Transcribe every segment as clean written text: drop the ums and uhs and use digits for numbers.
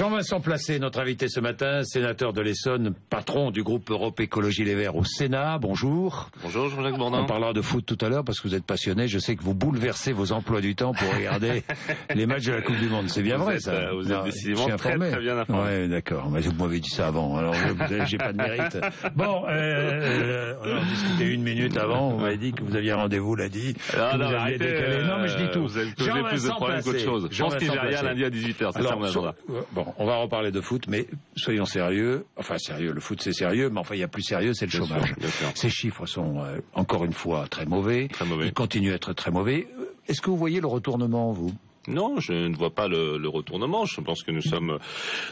Jean-Vincent Placé, notre invité ce matin, sénateur de l'Essonne, patron du groupe Europe Écologie Les Verts au Sénat. Bonjour. Bonjour Jean-Jacques Bourdin. On parlera de foot tout à l'heure parce que vous êtes passionné. Je sais que vous bouleversez vos emplois du temps pour regarder les matchs de la Coupe du Monde. C'est bien vrai ça. Vous êtes décidément très bien informé. Ouais, d'accord. Mais vous m'avez dit ça avant. Alors j'ai pas de mérite. Bon, on en discutait une minute avant. Vous m'avez dit que vous aviez rendez-vous lundi. Non, arrêtez. Non, mais je dis tout. Vous avez causé plus de problèmes qu'autre chose. France Nigeria lundi à 18h. C'est ça mon agenda. Bon, on va reparler de foot, mais soyons sérieux. Enfin, sérieux, le foot c'est sérieux, mais enfin, il y a plus sérieux, c'est le chômage. Bien sûr. Ces chiffres sont, encore une fois, très mauvais. Très mauvais. Ils continuent à être très mauvais. Est-ce que vous voyez le retournement, vous ? Non, je ne vois pas le retournement. Je pense que nous sommes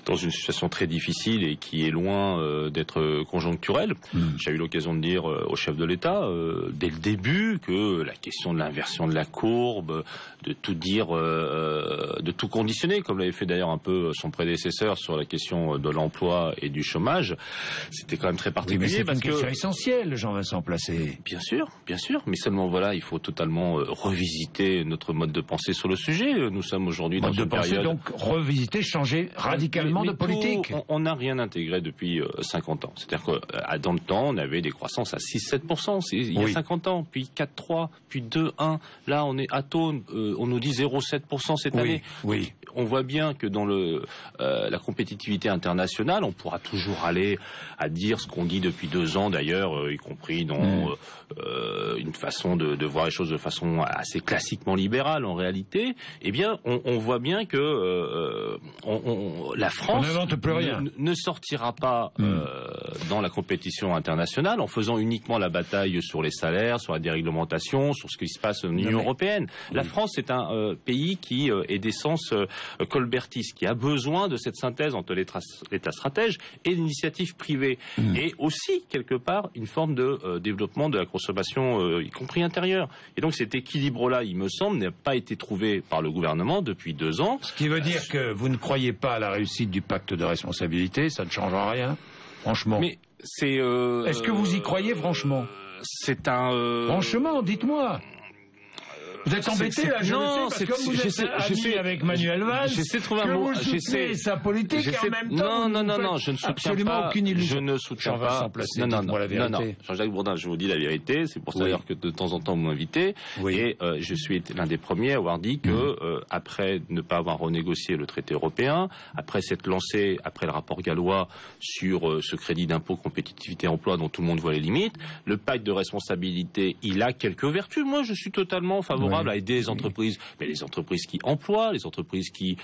dans une situation très difficile et qui est loin d'être conjoncturelle. J'ai eu l'occasion de dire au chef de l'État, dès le début, que la question de l'inversion de la courbe, de tout dire, de tout conditionner, comme l'avait fait d'ailleurs un peu son prédécesseur sur la question de l'emploi et du chômage, c'était quand même très particulier. Oui, mais c'est une question essentielle, Jean-Vincent Placé. Bien sûr, mais seulement voilà, il faut totalement revisiter notre mode de pensée sur le sujet. Nous sommes aujourd'hui dans une période... Donc revisiter, changer radicalement de politique. On n'a rien intégré depuis 50 ans. C'est-à-dire que dans le temps, on avait des croissances à 6-7%. Il y a 50 ans, puis 4-3, puis 2-1. Là, on est à taux, on nous dit 0,7% cette année. Oui. On voit bien que dans la compétitivité internationale, on pourra toujours aller à dire ce qu'on dit depuis 2 ans d'ailleurs, y compris dans une façon de voir les choses de façon assez classiquement libérale en réalité. Eh bien, on voit bien que la France ne sortira pas dans la compétition internationale en faisant uniquement la bataille sur les salaires, sur la déréglementation, sur ce qui se passe dans l'Union européenne. La France est un pays qui est d'essence colbertiste, qui a besoin de cette synthèse entre l'État stratège et l'initiative privée, et aussi quelque part une forme de développement de la consommation, y compris intérieure. Et donc cet équilibre-là, il me semble, n'a pas été trouvé par le gouvernement depuis 2 ans. Ce qui veut dire que vous ne croyez pas à la réussite du pacte de responsabilité, ça ne changera rien, franchement. Mais c'est... Est-ce que vous y croyez franchement ? C'est un... Franchement, dites-moi. Vous êtes embêté là, non, c'est comme vous êtes ami avec Manuel Valls, j'essaie de trouver un mot, soutenez sa politique et en même temps non, je ne soutiens absolument pas, aucune illusion. Je ne soutiens pas. Non, Jean-Jacques Bourdin, je vous dis la vérité, c'est pour ça d'ailleurs que de temps en temps vous m'invitez, et je suis l'un des premiers à avoir dit que après ne pas avoir renégocié le traité européen, après s'être lancé après le rapport Gallois sur ce crédit d'impôt compétitivité emploi dont tout le monde voit les limites, le pacte de responsabilité, il a quelques vertus. Moi, je suis totalement favorable à aider les entreprises, mais les entreprises qui emploient, les entreprises qui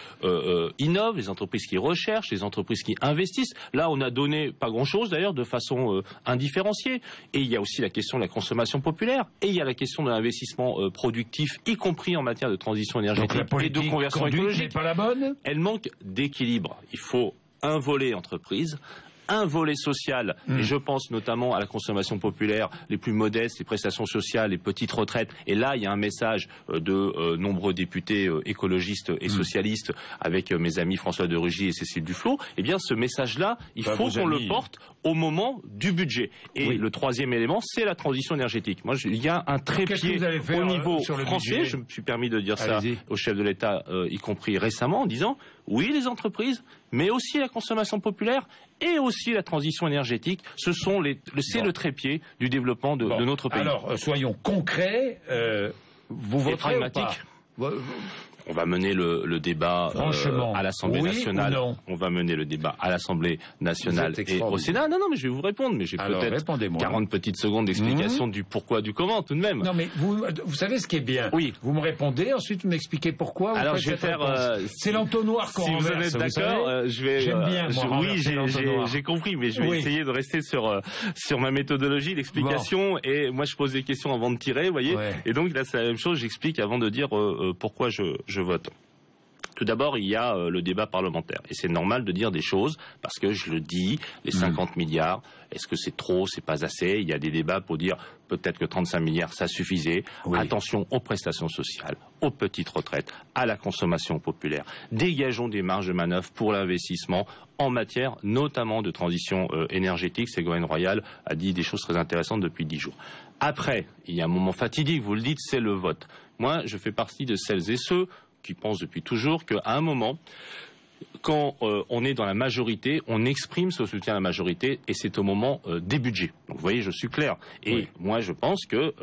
innovent, les entreprises qui recherchent, les entreprises qui investissent. Là, on a donné pas grand-chose d'ailleurs de façon indifférenciée. Et il y a aussi la question de la consommation populaire, et il y a la question de l'investissement productif, y compris en matière de transition énergétique et de conversion écologique. N'est pas la bonne. Elle manque d'équilibre. Il faut un volet entreprise, un volet social, et je pense notamment à la consommation populaire, les plus modestes, les prestations sociales, les petites retraites. Et là, il y a un message de nombreux députés écologistes et socialistes, avec mes amis François de Rugy et Cécile Duflot. Eh bien, ce message-là, il faut qu'on le porte au moment du budget. Et le troisième élément, c'est la transition énergétique. Moi, il y a un trépied au niveau français. Je me suis permis de dire ça au chef de l'État, y compris récemment, en disant oui, les entreprises, mais aussi la consommation populaire et aussi la transition énergétique, c'est le trépied du développement de notre pays. Alors, soyons concrets, vous voterez ou pas ? On va mener le débat à l'Assemblée nationale. On va mener le débat à l'Assemblée nationale et au Sénat. Non, mais je vais vous répondre. Mais j'ai peut-être 40 petites secondes d'explication du pourquoi, du comment, tout de même. Non, mais vous savez ce qui est bien. Oui. Vous me répondez, ensuite vous m'expliquez pourquoi. Alors je vais faire. C'est l'entonnoir qu'on renverse. Si vous êtes d'accord, je vais. J'aime bien. Oui, j'ai compris, mais je vais essayer de rester sur ma méthodologie d'explication. Et moi, je pose des questions avant de tirer, vous voyez. Et donc là, c'est la même chose. J'explique avant de dire pourquoi je vote. Tout d'abord, il y a le débat parlementaire. Et c'est normal de dire des choses, parce que je le dis, les 50 milliards, est-ce que c'est trop, c'est pas assez? Il y a des débats pour dire peut-être que 35 milliards, ça suffisait. Attention aux prestations sociales, aux petites retraites, à la consommation populaire. Dégageons des marges de manœuvre pour l'investissement en matière notamment de transition énergétique. Ségolène Royal a dit des choses très intéressantes depuis 10 jours. Après, il y a un moment fatidique, vous le dites, c'est le vote. Moi, je fais partie de celles et ceux qui pensent depuis toujours qu'à un moment, quand on est dans la majorité, on exprime ce soutien à la majorité et c'est au moment des budgets. Donc vous voyez, je suis clair. Et moi, je pense que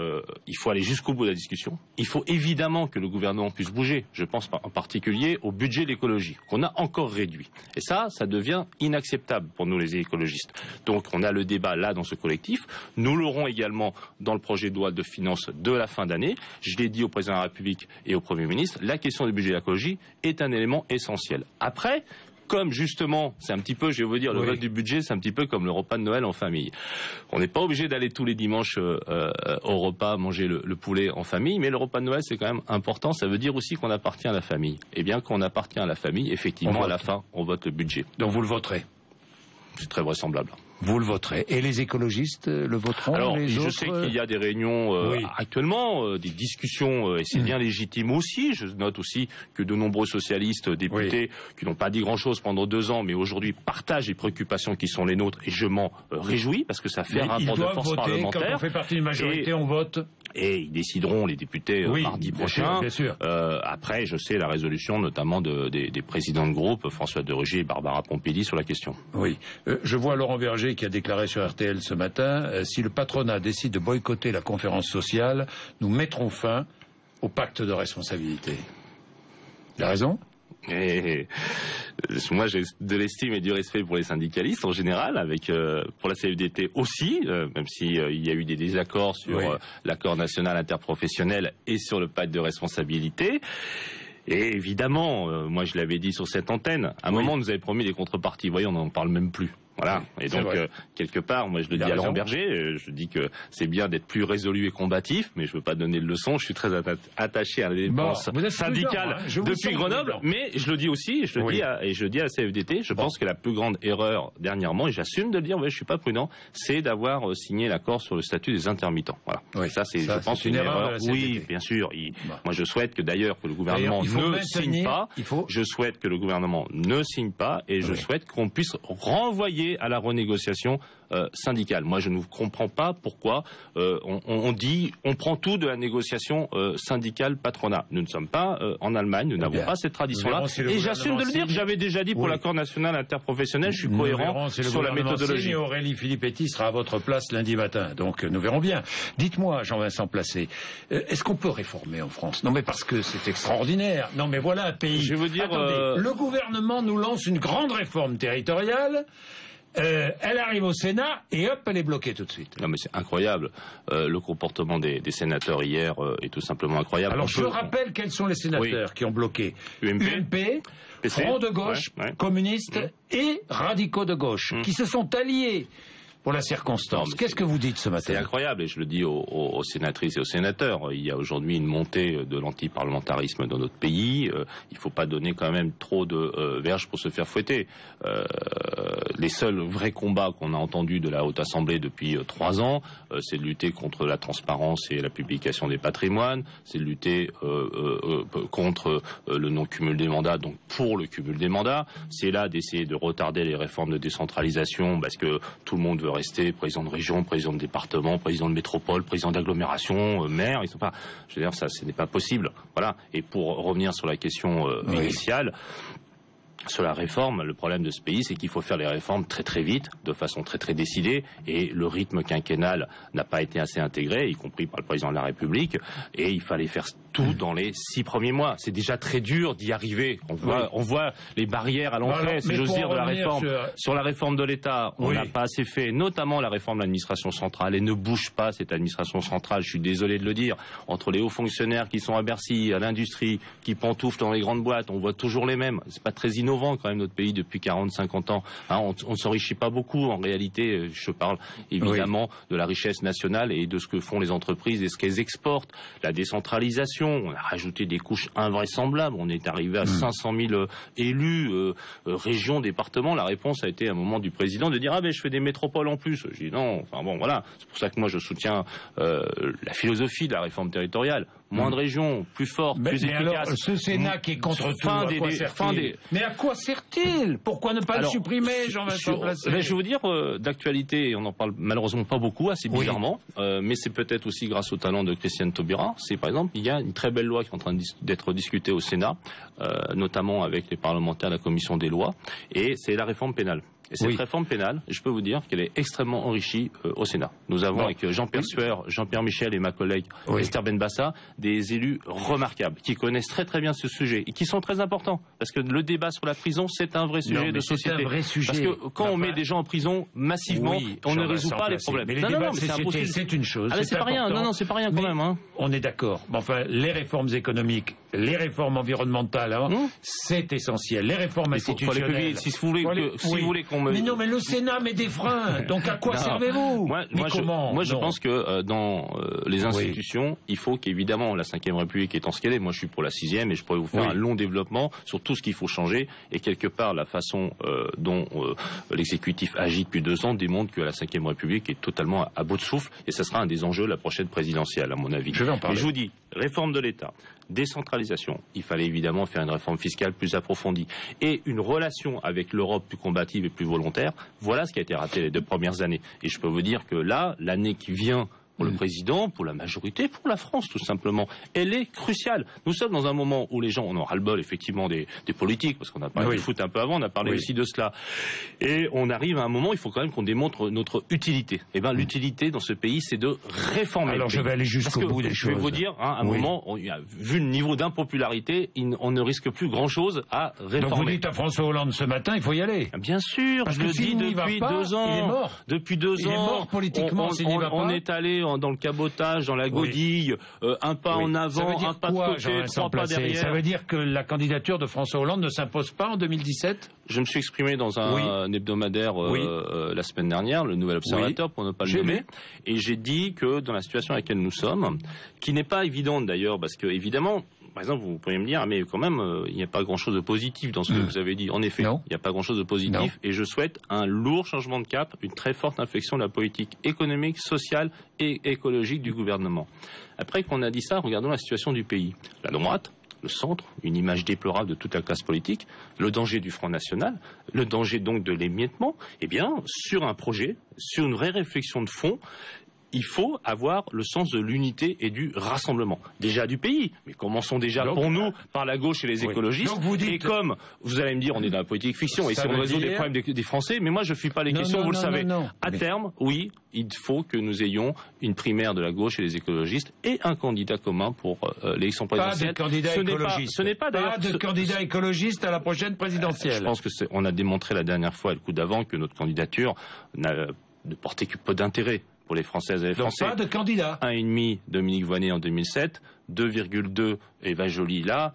il faut aller jusqu'au bout de la discussion. Il faut évidemment que le gouvernement puisse bouger. Je pense en particulier au budget de l'écologie, qu'on a encore réduit. Et ça devient inacceptable pour nous les écologistes. Donc on a le débat là dans ce collectif. Nous l'aurons également dans le projet de loi de finances de la fin d'année. Je l'ai dit au président de la République et au Premier ministre, la question du budget de l'écologie est un élément essentiel. Après, comme justement, c'est un petit peu, je vais vous dire, le vote du budget, c'est un petit peu comme le repas de Noël en famille. On n'est pas obligé d'aller tous les dimanches au repas manger le poulet en famille, mais le repas de Noël, c'est quand même important. Ça veut dire aussi qu'on appartient à la famille. Et bien qu'on appartient à la famille, effectivement, à la fin, on vote le budget. Donc vous le voterez? C'est très vraisemblable. Vous le voterez. Et les écologistes le voteront? Alors, les je autres... sais qu'il y a des réunions actuellement, des discussions, et c'est bien légitime aussi. Je note aussi que de nombreux socialistes, députés, qui n'ont pas dit grand-chose pendant 2 ans, mais aujourd'hui partagent les préoccupations qui sont les nôtres, et je m'en réjouis, parce que ça fait un rapport de force parlementaire. Quand on fait partie d'une majorité, on vote. Et ils décideront, les députés, mardi prochain. Bien sûr. Après, je sais la résolution, notamment des présidents de groupe, François de Rugy et Barbara Pompili, sur la question. Oui. Je vois Laurent Berger qui a déclaré sur RTL ce matin, si le patronat décide de boycotter la conférence sociale, nous mettrons fin au pacte de responsabilité. Il a raison? Et moi, j'ai de l'estime et du respect pour les syndicalistes en général, avec pour la CFDT aussi, même s'il y a eu des désaccords sur l'accord national interprofessionnel et sur le pacte de responsabilité. Et évidemment, moi je l'avais dit sur cette antenne, à un moment on nous avait promis des contreparties. Vous voyez, on n'en parle même plus. Voilà. Et donc, quelque part, moi je le dis à Laurent Berger, je dis que c'est bien d'être plus résolu et combatif, mais je veux pas donner de leçons. Je suis très attaché à la défense syndicale depuis Grenoble, mais je le dis aussi, je le dis à la CFDT, je pense que la plus grande erreur dernièrement, et j'assume de le dire, je suis pas prudent, c'est d'avoir signé l'accord sur le statut des intermittents. Voilà. Ça, c'est, je pense, une erreur. Oui, bien sûr. Moi, je souhaite que d'ailleurs que le gouvernement ne signe pas. Je souhaite que le gouvernement ne signe pas, et je souhaite qu'on puisse renvoyer à la renégociation syndicale. Moi, je ne comprends pas pourquoi on dit on prend tout de la négociation syndicale patronat. Nous ne sommes pas en Allemagne, nous n'avons pas cette tradition-là. Et j'assume de le dire, j'avais déjà dit pour l'accord national interprofessionnel, je suis cohérent sur la méthodologie. Aurélie Filippetti sera à votre place lundi matin, donc nous verrons bien. Dites-moi, Jean-Vincent Placé, est-ce qu'on peut réformer en France? Non mais parce que c'est extraordinaire. Non mais voilà un pays. Je veux dire, attendez, le gouvernement nous lance une grande réforme territoriale. Elle arrive au Sénat et hop, elle est bloquée tout de suite. Non mais c'est incroyable. Le comportement des sénateurs hier est tout simplement incroyable. Alors je rappelle quels sont les sénateurs qui ont bloqué. UMP, Front de gauche, communistes et radicaux de gauche, qui se sont alliés pour la circonstance. Qu'est-ce que vous dites ce matin? C'est incroyable, et je le dis aux sénatrices et aux sénateurs. Il y a aujourd'hui une montée de l'antiparlementarisme dans notre pays. Il ne faut pas donner quand même trop de verges pour se faire fouetter. Les seuls vrais combats qu'on a entendus de la Haute Assemblée depuis 3 ans, c'est de lutter contre la transparence et la publication des patrimoines, c'est de lutter contre le non-cumul des mandats, donc pour le cumul des mandats. C'est là d'essayer de retarder les réformes de décentralisation, parce que tout le monde veut rester président de région, président de département, président de métropole, président d'agglomération, maire. Enfin, je veux dire, ça, ce n'est pas possible. Voilà. Et pour revenir sur la question initiale, sur la réforme, le problème de ce pays, c'est qu'il faut faire les réformes très très vite, de façon très très décidée, et le rythme quinquennal n'a pas été assez intégré, y compris par le président de la République, et il fallait faire tout dans les 6 premiers mois. C'est déjà très dur d'y arriver. On voit les barrières à l'entrée, si j'ose dire, de la réforme. Sur la réforme de l'État, on n'a pas assez fait, notamment la réforme de l'administration centrale, et ne bouge pas cette administration centrale, je suis désolé de le dire, entre les hauts fonctionnaires qui sont à Bercy, à l'industrie, qui pantouflent dans les grandes boîtes, on voit toujours les mêmes. C'est pas très innovant quand même notre pays depuis 40-50 ans. On ne s'enrichit pas beaucoup en réalité. Je parle évidemment de la richesse nationale et de ce que font les entreprises et ce qu'elles exportent. La décentralisation, on a rajouté des couches invraisemblables. On est arrivé à 500 000 élus, régions, départements. La réponse a été à un moment du président de dire je fais des métropoles en plus. J'ai dit non. Enfin bon, voilà. C'est pour ça que moi je soutiens la philosophie de la réforme territoriale. moins de régions, plus fortes, plus efficaces. Alors, ce Sénat qui est contre tout, à quoi sert-il ? Mais à quoi sert-il ? Pourquoi ne pas le supprimer, Jean-Vincent Placé ? Je vais vous dire, d'actualité, on n'en parle malheureusement pas beaucoup, assez bizarrement, mais c'est peut-être aussi grâce au talent de Christiane Taubira. C'est par exemple, il y a une très belle loi qui est en train d'être discutée au Sénat, notamment avec les parlementaires de la commission des lois, et c'est la réforme pénale. Et cette réforme pénale, je peux vous dire qu'elle est extrêmement enrichie au Sénat. Nous avons avec Jean-Pierre Sueur, Jean-Pierre Michel et ma collègue Esther Benbassa des élus remarquables qui connaissent très très bien ce sujet et qui sont très importants. Parce que le débat sur la prison, c'est un vrai sujet de société. C'est un vrai sujet. Parce que quand on met des gens en prison massivement, on ne résout pas les problèmes. Mais les débats de société, c'est une chose. C'est pas rien. Non, c'est pas rien quand même. Hein. On est d'accord. Enfin, les réformes économiques, les réformes environnementales, c'est essentiel. Les réformes institutionnelles. Si vous voulez qu'on me... Mais non, mais le Sénat met des freins. Donc à quoi servez-vous ? Moi, je pense que dans les institutions, il faut qu'évidemment la Ve République étant ce qu'elle est, moi je suis pour la 6e et je pourrais vous faire un long développement sur tout ce qu'il faut changer. Et quelque part, la façon dont l'exécutif agit depuis 2 ans démontre que la Ve République est totalement à bout de souffle. Et ça sera un des enjeux de la prochaine présidentielle, à mon avis. Je vais en parler. Mais je vous dis, réforme de l'État, décentralisation. Il fallait évidemment faire une réforme fiscale plus approfondie et une relation avec l'Europe plus combative et plus volontaire. Voilà ce qui a été raté les 2 premières années. Et je peux vous dire que là, l'année qui vient pour le président, pour la majorité, pour la France tout simplement, elle est cruciale. Nous sommes dans un moment où les gens, on en ras-le-bol effectivement des politiques, parce qu'on a parlé du foot un peu avant, on a parlé aussi de cela. Et on arrive à un moment, il faut quand même qu'on démontre notre utilité. Et bien l'utilité dans ce pays, c'est de réformer. Alors je vais aller jusqu'au bout des choses. Je vais vous dire, à un moment, vu le niveau d'impopularité, on ne risque plus grand-chose à réformer. Donc vous dites à François Hollande ce matin, il faut y aller. Bien sûr, parce je le dis depuis 2 ans. Il est mort. Depuis 2 ans. Il est mort politiquement s'il n'y va pas. On est allé dans le cabotage, dans la godille, un pas en avant, un pas de côté, 3 pas derrière. Ça veut dire que la candidature de François Hollande ne s'impose pas en 2017 ? Je me suis exprimé dans un hebdomadaire la semaine dernière, le Nouvel Observateur, pour ne pas le nommer, et j'ai dit que dans la situation à laquelle nous sommes, qui n'est pas évidente d'ailleurs, parce que évidemment, par exemple, vous pourriez me dire, mais quand même, il n'y a pas grand-chose de positif dans ce que vous avez dit. En effet, il n'y a pas grand-chose de positif. Et je souhaite un lourd changement de cap, une très forte inflexion de la politique économique, sociale et écologique du gouvernement. Après qu'on a dit ça, regardons la situation du pays. La droite, le centre, une image déplorable de toute la classe politique, le danger du Front National, le danger donc de l'émiettement, eh bien, sur un projet, sur une vraie réflexion de fond, il faut avoir le sens de l'unité et du rassemblement. Déjà du pays, mais commençons déjà pour nous par la gauche et les écologistes. Donc vous dites... Et comme, vous allez me dire, on est dans la politique fiction, et si on résout des problèmes des Français, mais moi je ne fuis pas les questions, vous le savez. À terme, oui, il faut que nous ayons une primaire de la gauche et les écologistes et un candidat commun pour l'élection présidentielle. Pas de candidat écologiste. Ce n'est pas d'ailleurs... Pas de candidat écologiste à la prochaine présidentielle. Je pense qu'on a démontré la dernière fois, et le coup d'avant, que notre candidature ne portait que peu d'intérêt pour les Françaises et les Français. Donc pas de candidat. 1,5 Dominique Voynet en 2007, 2,2 Eva Joly là.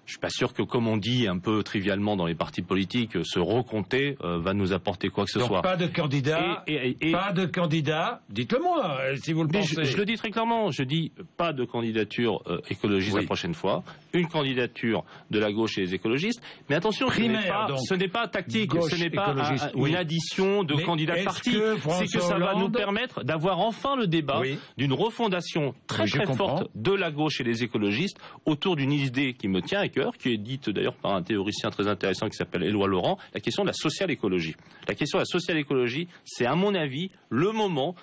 Je suis pas sûr que, comme on dit un peu trivialement dans les partis politiques, se recompter va nous apporter quoi que ce soit. Donc pas de candidat, pas de candidat, dites-le-moi si vous le pensez. Je le dis très clairement, je dis pas de candidature écologiste la prochaine fois, une candidature de la gauche et les écologistes, mais attention, ce n'est pas tactique, ce n'est pas une addition de candidats de partis, c'est que ça va nous permettre d'avoir enfin le débat d'une refondation très forte de la gauche et des écologistes autour d'une idée qui me tient à cœur, qui est dite d'ailleurs par un théoricien très intéressant qui s'appelle Éloi Laurent, la question de la social-écologie. La question de la social-écologie, c'est à mon avis le moment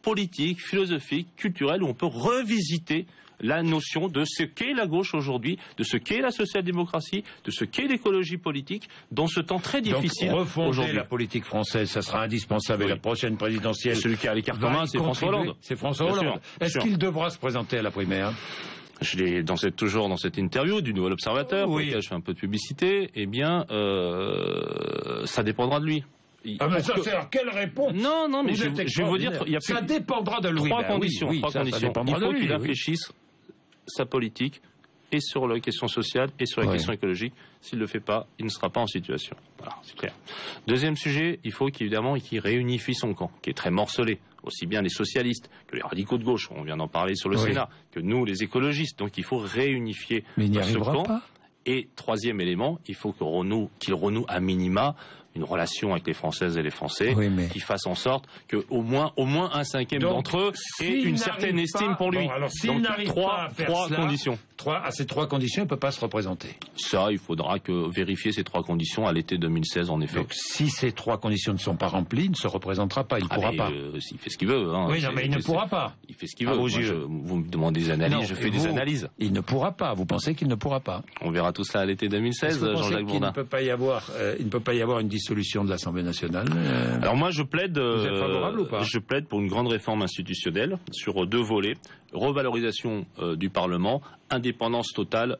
politique, philosophique, culturel où on peut revisiter la notion de ce qu'est la gauche aujourd'hui, de ce qu'est la social-démocratie, de ce qu'est l'écologie politique, dans ce temps très difficile. Donc refonder la politique française, ça sera indispensable. Et la prochaine présidentielle... Celui qui a les cartes en main, c'est François Hollande. C'est François Hollande. Est-ce qu'il devra se présenter à la primaire ? Je l'ai toujours dans cette interview du Nouvel Observateur, pour laquelle je fais un peu de publicité, eh bien, ça dépendra de lui. Mais ça, c'est alors quelle réponse ? Non, mais je vais vous dire, il y a ça dépendra de lui. Trois conditions. Il faut qu'il réfléchisse sa politique et sur la question sociale et sur la question écologique. S'il ne le fait pas, il ne sera pas en situation. Voilà, c'est clair. Deuxième sujet, il faut qu'évidemment qu'il réunifie son camp, qui est très morcelé. Aussi bien les socialistes que les radicaux de gauche, on vient d'en parler sur le Sénat, que nous, les écologistes. Donc il faut réunifier ce camp. Pas. Et troisième élément, il faut qu'il renoue à minima une relation avec les Françaises et les Français, mais... qui fasse en sorte que au moins un cinquième d'entre eux ait une certaine estime pour lui. Bon, alors, s'il n'arrive pas à faire conditions. À ces 3 conditions, il ne peut pas se représenter. Ça, il faudra vérifier ces 3 conditions à l'été 2016, en effet. Donc, si ces 3 conditions ne sont pas remplies, il ne se représentera pas, il ne pourra pas. Il fait ce qu'il veut. Oui, non, mais il ne pourra pas. Il fait ce qu'il veut. Vous me demandez des analyses, je fais des analyses. Il ne pourra pas. Vous pensez qu'il ne pourra pas? On verra tout cela à l'été 2016, Jean-Jacques Bourdin. Il ne peut pas y avoir une dissolution de l'Assemblée nationale. Alors moi, je plaide. Vous êtes favorable ou pas? Je plaide pour une grande réforme institutionnelle sur 2 volets. Revalorisation du Parlement, indépendance totale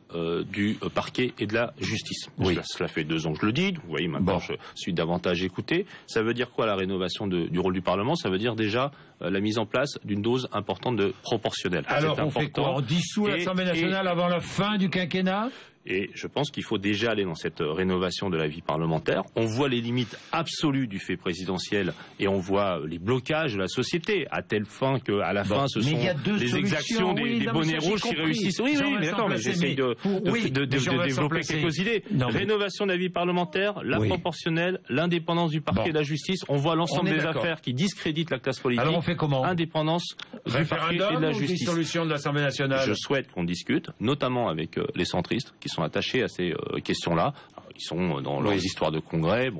du parquet et de la justice. Oui. Cela fait 2 ans que je le dis, vous voyez, maintenant je suis davantage écouté. Ça veut dire quoi la rénovation du rôle du Parlement? Ça veut dire déjà la mise en place d'une dose importante de proportionnel. Alors on fait quoi? On dissout l'Assemblée nationale avant la fin du quinquennat? Et je pense qu'il faut déjà aller dans cette rénovation de la vie parlementaire. On voit les limites absolues du fait présidentiel et on voit les blocages de la société, à telle fin qu'à la fin, ce sont les exactions des bonnets rouges qui réussissent. Oui, mais d'accord, mais j'essaye de développer quelques idées. Rénovation de la vie parlementaire, la proportionnelle, l'indépendance du parquet et de la justice. On voit l'ensemble des affaires qui discréditent la classe politique. Alors on fait comment? Indépendance du parquet et de la justice. Dissolution de l'Assemblée nationale. Je souhaite qu'on discute, notamment avec les centristes, qui sont attachés à ces questions-là. Ils sont dans leurs histoires de congrès.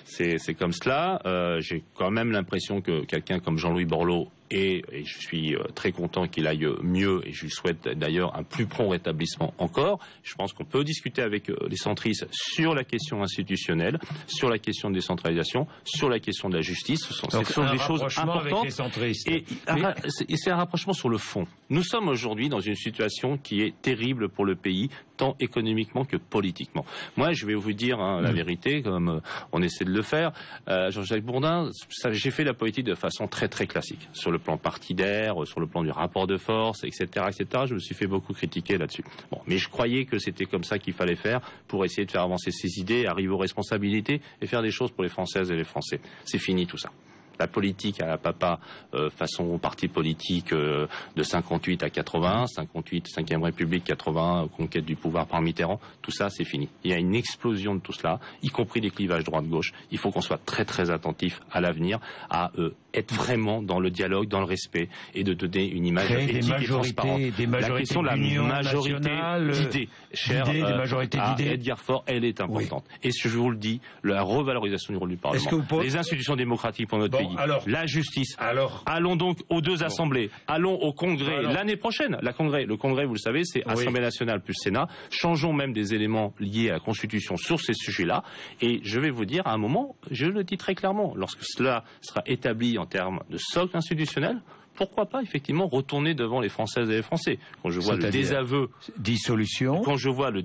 C'est comme cela. J'ai quand même l'impression que quelqu'un comme Jean-Louis Borloo et je suis très content qu'il aille mieux et je lui souhaite d'ailleurs un plus prompt rétablissement encore. Je pense qu'on peut discuter avec les centristes sur la question institutionnelle, sur la question de décentralisation, sur la question de la justice. Ce sont des choses importantes. Et c'est un rapprochement sur le fond. Nous sommes aujourd'hui dans une situation qui est terrible pour le pays, tant économiquement que politiquement. Moi, je vais vous dire la vérité, comme on essaie de le faire. Jean-Jacques Bourdin, j'ai fait la politique de façon très très classique, sur le plan partidaire, sur le plan du rapport de force, etc., etc. Je me suis fait beaucoup critiquer là-dessus. Bon, mais je croyais que c'était comme ça qu'il fallait faire pour essayer de faire avancer ses idées, arriver aux responsabilités et faire des choses pour les Françaises et les Français. C'est fini tout ça. La politique à la papa, façon parti politique de 58 à 81, 58, 5e République, 81, conquête du pouvoir par Mitterrand, tout ça c'est fini. Il y a une explosion de tout cela, y compris des clivages droite-gauche. Il faut qu'on soit très très attentif à l'avenir, à être vraiment dans le dialogue, dans le respect et de donner une image éthique et transparente. La question de la majorité d'idées, chère à Edgar Faure, elle est importante. Et je vous le dis, la revalorisation du rôle du Parlement, les institutions démocratiques pour notre pays, la justice. Allons donc aux 2 assemblées. Allons au Congrès l'année prochaine. Le Congrès, vous le savez, c'est Assemblée nationale plus Sénat. Changeons même des éléments liés à la Constitution sur ces sujets-là. Et je vais vous dire, à un moment, je le dis très clairement, lorsque cela sera établi en termes de socle institutionnel, pourquoi pas effectivement retourner devant les Françaises et les Français? Quand je vois le désaveu, dissolution, quand je vois le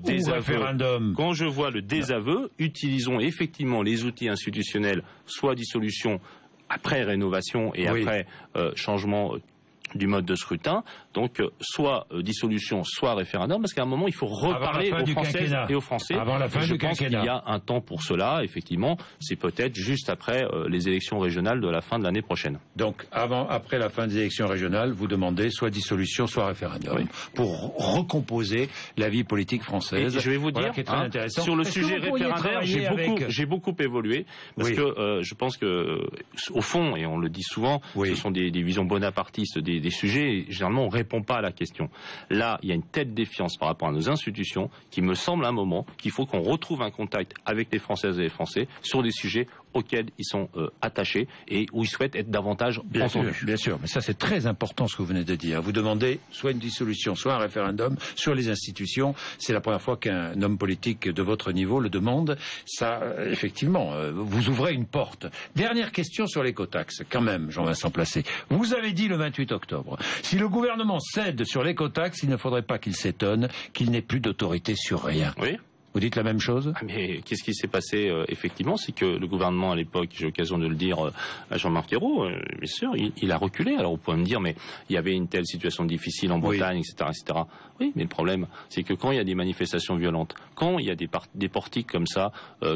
désaveu, utilisons effectivement les outils institutionnels, soit dissolution, après rénovation et après changement du mode de scrutin, donc soit dissolution, soit référendum, parce qu'à un moment il faut reparler aux Françaises et aux Français. Avant la fin du quinquennat. Je pense qu'il y a un temps pour cela, effectivement, c'est peut-être juste après les élections régionales de la fin de l'année prochaine. Donc après la fin des élections régionales, vous demandez soit dissolution, soit référendum, pour recomposer la vie politique française. Et je vais vous dire, sur le sujet référendaire, j'ai beaucoup évolué, parce que je pense que, au fond, et on le dit souvent, ce sont des visions bonapartistes des sujets, et généralement on ne répond pas à la question. Là, il y a une telle défiance par rapport à nos institutions qui me semble à un moment qu'il faut qu'on retrouve un contact avec les Françaises et les Français sur des sujets auxquels ils sont attachés et où ils souhaitent être davantage entendus. Bien sûr, mais ça c'est très important ce que vous venez de dire. Vous demandez soit une dissolution, soit un référendum sur les institutions. C'est la première fois qu'un homme politique de votre niveau le demande. Ça, effectivement, vous ouvrez une porte. Dernière question sur l'écotaxe, quand même, Jean-Vincent Placé. Vous avez dit le 28 octobre, si le gouvernement cède sur l'écotaxe, il ne faudrait pas qu'il s'étonne qu'il n'ait plus d'autorité sur rien. Oui. Vous dites la même chose? Mais qu'est-ce qui s'est passé effectivement, c'est que le gouvernement à l'époque, j'ai l'occasion de le dire à Jean-Marc Ayrault, bien sûr, il a reculé. Alors on pourrait me dire, mais il y avait une telle situation difficile en Bretagne, etc., etc. Oui, mais le problème, c'est que quand il y a des manifestations violentes, quand il y a des portiques comme ça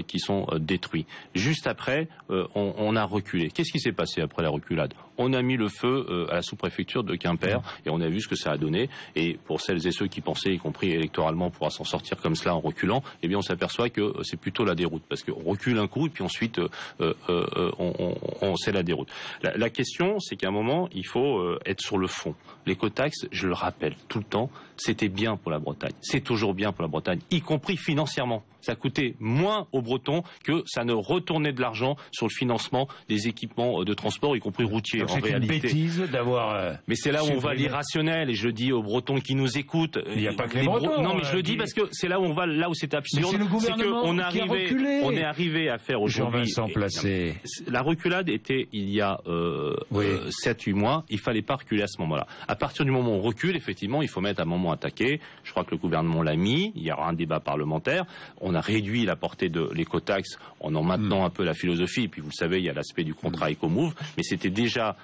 qui sont détruits, juste après, on a reculé. Qu'est-ce qui s'est passé après la reculade? On a mis le feu à la sous-préfecture de Quimper et on a vu ce que ça a donné. Et pour celles et ceux qui pensaient, y compris électoralement, pouvoir s'en sortir comme cela en reculant, eh bien on s'aperçoit que c'est plutôt la déroute, parce qu'on recule un coup et puis ensuite c'est la déroute. La question, c'est qu'à un moment, il faut être sur le fond. L'écotaxe, je le rappelle tout le temps, c'était bien pour la Bretagne. C'est toujours bien pour la Bretagne, y compris financièrement. Ça coûtait moins aux Bretons que ça ne retournait de l'argent sur le financement des équipements de transport, y compris routiers. Donc en réalité, c'est une bêtise d'avoir. Mais c'est là où on va l'irrationnel, et je dis aux Bretons qui nous écoutent. Il n'y a pas que les Bretons. Non, mais je le dis parce que c'est là où on va, là où c'est absurde. C'est le gouvernement qu'on on est arrivé à faire aujourd'hui. Jean-Vincent Placé. La reculade était il y a 7-8 mois. Il fallait pas reculer à ce moment-là. À partir du moment où on recule, effectivement, il faut mettre un moment attaqué. Je crois que le gouvernement l'a mis. Il y aura un débat parlementaire. On a réduit la portée de l'écotaxe en maintenant un peu la philosophie. Et puis vous le savez, il y a l'aspect du contrat EcoMove. Mais c'était déjà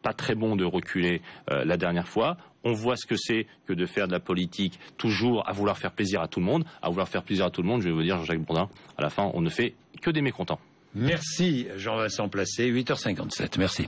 pas très bon de reculer la dernière fois. On voit ce que c'est que de faire de la politique toujours à vouloir faire plaisir à tout le monde. À vouloir faire plaisir à tout le monde, je vais vous dire, Jean-Jacques Bourdin, à la fin, on ne fait que des mécontents. Merci Jean-Vincent Placé, 8h57. Merci.